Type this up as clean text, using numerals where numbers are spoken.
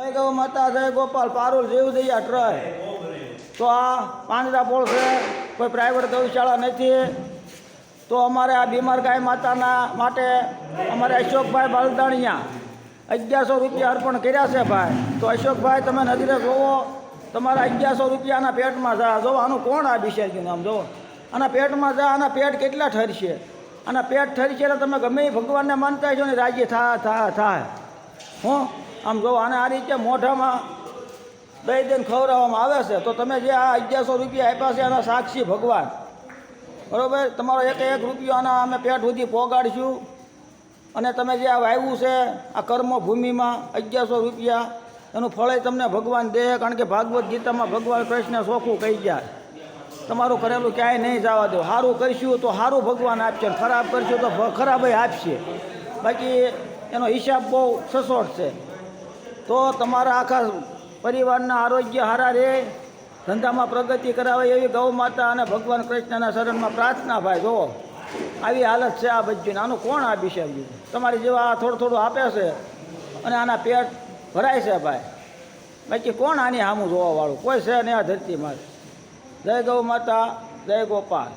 જય ગૌ માતા, જય ગોપાલ, પારુલ જીવદયા ટ્રય. તો આ પાંજરાપોળ છે, કોઈ પ્રાઇવેટ ગૌશાળા નથી. તો અમારે આ બીમાર ગાય માતાના માટે અમારે અશોકભાઈ બાલદાણિયા 1100 રૂપિયા અર્પણ કર્યા છે ભાઈ. તો અશોકભાઈ તમે નજરે જોવો, તમારા 1100 રૂપિયાના પેટમાં જા. જો આનું કોણ આ બિચાર્યું આમ જો, આના પેટમાં જા. આના પેટ કેટલા ઠરશે, આના પેટ ઠરશે એટલે તમે ગમે એ ભગવાનને માનતા છો ને રાજી થાય હું આમ જો. આને આ રીતે મોઢામાં દઈ દઈને ખવડાવવામાં આવે છે. તો તમે જે આ 1100 રૂપિયા આપ્યા છે આના સાક્ષી ભગવાન, બરાબર. તમારો એક રૂપિયો આના અમે પેટ સુધી પહોંચાડીશું. અને તમે જે આ વાવ્યું છે આ કર્મભૂમિમાં 1100 રૂપિયા, એનું ફળ તમને ભગવાન દે. કારણ કે ભાગવત ગીતામાં ભગવાન કૃષ્ણ ચોખ્ખું કહી ગયા, તમારું કરેલું ક્યાંય નહીં જવા દો. સારું કરીશું તો સારું ભગવાન આપશે, ખરાબ કરશું તો ખરાબ આપશે. બાકી એનો હિસાબ બહુ સચોટ છે. તો તમારા આખા પરિવારના આરોગ્ય સારા રહે, ધંધામાં પ્રગતિ કરાવે એવી ગૌ માતા અને ભગવાન કૃષ્ણના શરણમાં પ્રાર્થના ભાઈ. જુઓ આવી હાલત છે આ બચ્ચુને, આનું કોણ આપી છે? તમારી જેવા થોડું આપે છે અને આના પેટ ભરાય છે ભાઈ. બાકી કોણ આની સામું જોવાવાળું? કોઈ છે નહીં આ ધરતીમાં. જય ગૌ માતા, જય ગોપાલ.